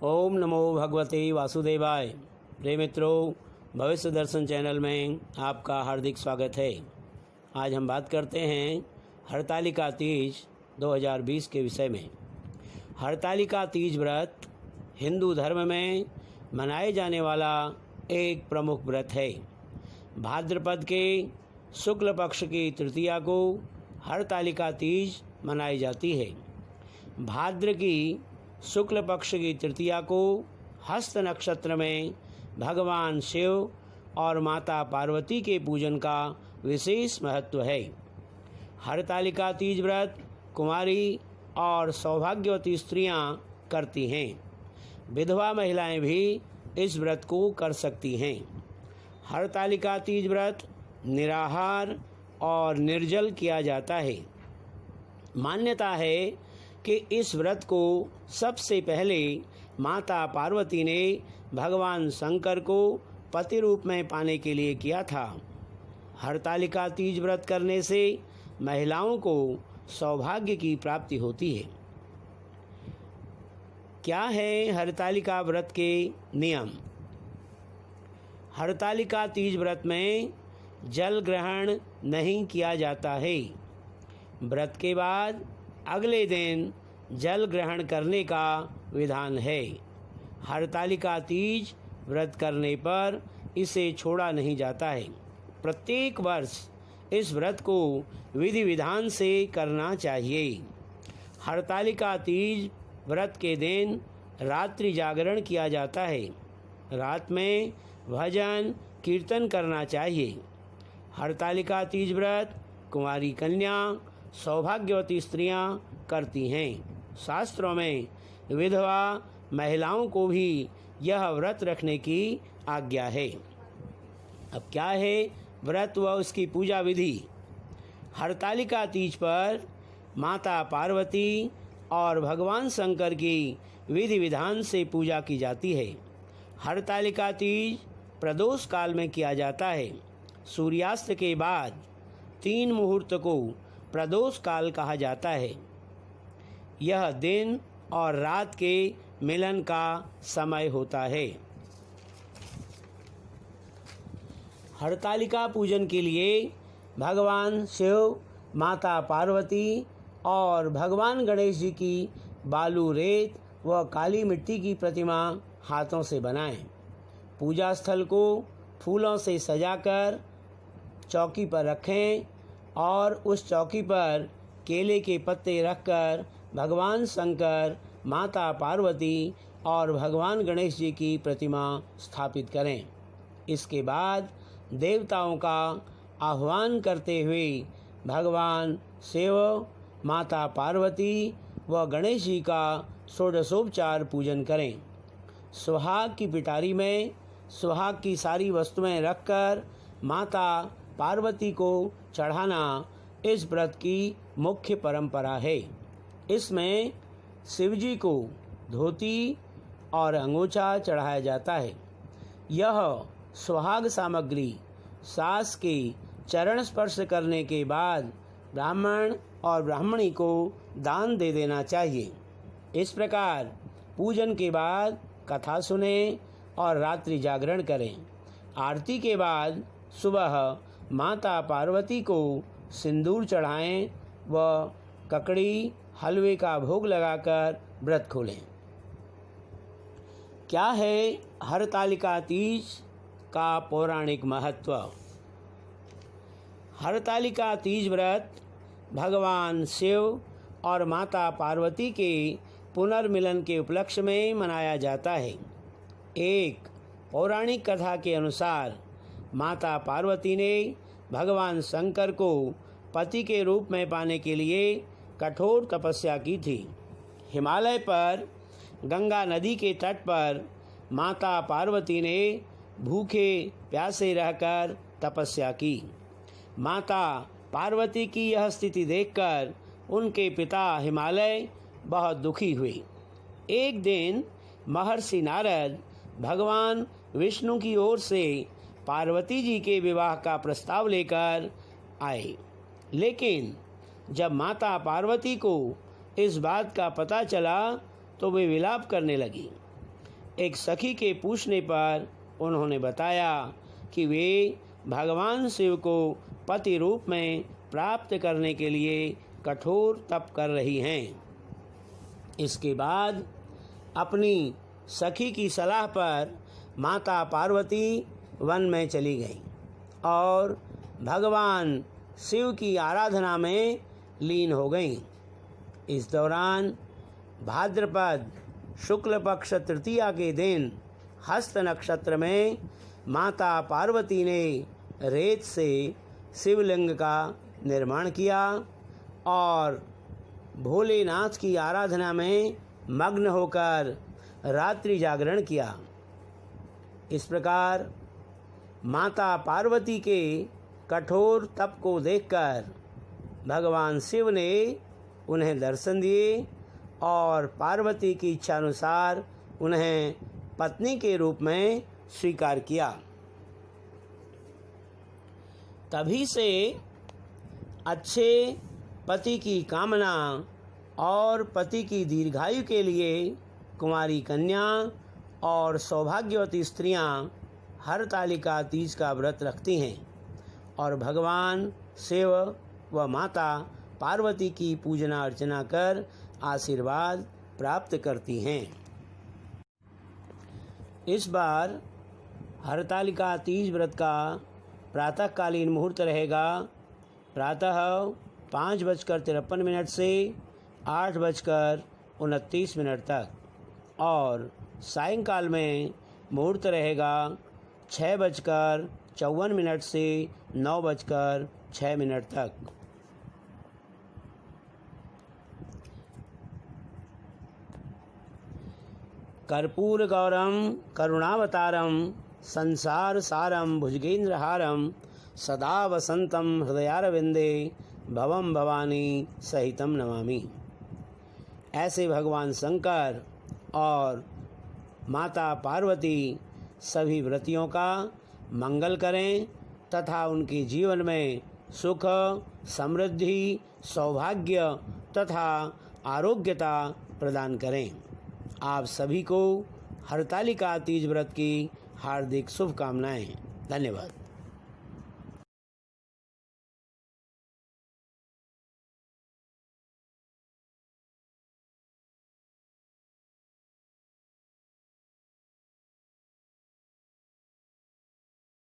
ओम नमो भगवते वासुदेवाय। प्रिय मित्रों, भविष्य दर्शन चैनल में आपका हार्दिक स्वागत है। आज हम बात करते हैं हरतालिका तीज 2020 के विषय में। हरतालिका तीज व्रत हिंदू धर्म में मनाए जाने वाला एक प्रमुख व्रत है। भाद्रपद के शुक्ल पक्ष की तृतीया को हरतालिका तीज मनाई जाती है। भाद्र की शुक्ल पक्ष की तृतीया को हस्त नक्षत्र में भगवान शिव और माता पार्वती के पूजन का विशेष महत्व है। हरतालिका तीज व्रत कुमारी और सौभाग्यवती स्त्रियां करती हैं। विधवा महिलाएं भी इस व्रत को कर सकती हैं। हरतालिका तीज व्रत निराहार और निर्जल किया जाता है। मान्यता है कि इस व्रत को सबसे पहले माता पार्वती ने भगवान शंकर को पति रूप में पाने के लिए किया था। हरतालिका तीज व्रत करने से महिलाओं को सौभाग्य की प्राप्ति होती है। क्या है हरतालिका व्रत के नियम? हरतालिका तीज व्रत में जल ग्रहण नहीं किया जाता है। व्रत के बाद अगले दिन जल ग्रहण करने का विधान है। हरतालिका तीज व्रत करने पर इसे छोड़ा नहीं जाता है। प्रत्येक वर्ष इस व्रत को विधि विधान से करना चाहिए। हरतालिका तीज व्रत के दिन रात्रि जागरण किया जाता है। रात में भजन कीर्तन करना चाहिए। हरतालिका तीज व्रत कुंवारी कन्या सौभाग्यवती स्त्रियां करती हैं। शास्त्रों में विधवा महिलाओं को भी यह व्रत रखने की आज्ञा है। अब क्या है व्रत व उसकी पूजा विधि? हरतालिका तीज पर माता पार्वती और भगवान शंकर की विधि विधान से पूजा की जाती है। हरतालिका तीज प्रदोष काल में किया जाता है। सूर्यास्त के बाद 3 मुहूर्त को प्रदोष काल कहा जाता है। यह दिन और रात के मिलन का समय होता है। हरतालिका पूजन के लिए भगवान शिव, माता पार्वती और भगवान गणेश जी की बालू, रेत व काली मिट्टी की प्रतिमा हाथों से बनाएं। पूजा स्थल को फूलों से सजाकर चौकी पर रखें और उस चौकी पर केले के पत्ते रखकर भगवान शंकर, माता पार्वती और भगवान गणेश जी की प्रतिमा स्थापित करें। इसके बाद देवताओं का आह्वान करते हुए भगवान शिव, माता पार्वती व गणेश जी का षोडशोपचार पूजन करें। सुहाग की पिटारी में सुहाग की सारी वस्तुएं रखकर माता पार्वती को चढ़ाना इस व्रत की मुख्य परंपरा है। इसमें शिवजी को धोती और अंगोछा चढ़ाया जाता है। यह सुहाग सामग्री सास के चरण स्पर्श करने के बाद ब्राह्मण और ब्राह्मणी को दान दे देना चाहिए। इस प्रकार पूजन के बाद कथा सुने और रात्रि जागरण करें। आरती के बाद सुबह माता पार्वती को सिंदूर चढ़ाएं व ककड़ी हलवे का भोग लगाकर व्रत खोलें। क्या है हरतालिका तीज का पौराणिक महत्व? हरतालिका तीज व्रत भगवान शिव और माता पार्वती के पुनर्मिलन के उपलक्ष्य में मनाया जाता है। एक पौराणिक कथा के अनुसार माता पार्वती ने भगवान शंकर को पति के रूप में पाने के लिए कठोर तपस्या की थी। हिमालय पर गंगा नदी के तट पर माता पार्वती ने भूखे प्यासे रहकर तपस्या की। माता पार्वती की यह स्थिति देखकर उनके पिता हिमालय बहुत दुखी हुए। एक दिन महर्षि नारद भगवान विष्णु की ओर से पार्वती जी के विवाह का प्रस्ताव लेकर आए। लेकिन जब माता पार्वती को इस बात का पता चला तो वे विलाप करने लगी। एक सखी के पूछने पर उन्होंने बताया कि वे भगवान शिव को पति रूप में प्राप्त करने के लिए कठोर तप कर रही हैं। इसके बाद अपनी सखी की सलाह पर माता पार्वती वन में चली गई और भगवान शिव की आराधना में लीन हो गईं। इस दौरान भाद्रपद शुक्ल पक्ष तृतीया के दिन हस्त नक्षत्र में माता पार्वती ने रेत से शिवलिंग का निर्माण किया और भोलेनाथ की आराधना में मग्न होकर रात्रि जागरण किया। इस प्रकार माता पार्वती के कठोर तप को देखकर भगवान शिव ने उन्हें दर्शन दिए और पार्वती की इच्छानुसार उन्हें पत्नी के रूप में स्वीकार किया। तभी से अच्छे पति की कामना और पति की दीर्घायु के लिए कुंवारी कन्या और सौभाग्यवती स्त्रियां हरतालिका तीज का व्रत रखती हैं और भगवान शिव व माता पार्वती की पूजना अर्चना कर आशीर्वाद प्राप्त करती हैं। इस बार हरतालिका तीज व्रत का प्रातःकालीन मुहूर्त रहेगा प्रातः 5:53 से 8:29 तक और सायंकाल में मुहूर्त रहेगा 6:54 से 9:06 तक। कर्पूर गौरम करुणावतारम संसार सारम भुजगेंद्रहारम सदा वसंतम हृदयारविंदे भवम भवानी सहितम नमामि। ऐसे भगवान शंकर और माता पार्वती सभी व्रतियों का मंगल करें तथा उनके जीवन में सुख, समृद्धि, सौभाग्य तथा आरोग्यता प्रदान करें। आप सभी को हरतालिका तीज व्रत की हार्दिक शुभकामनाएं। धन्यवाद।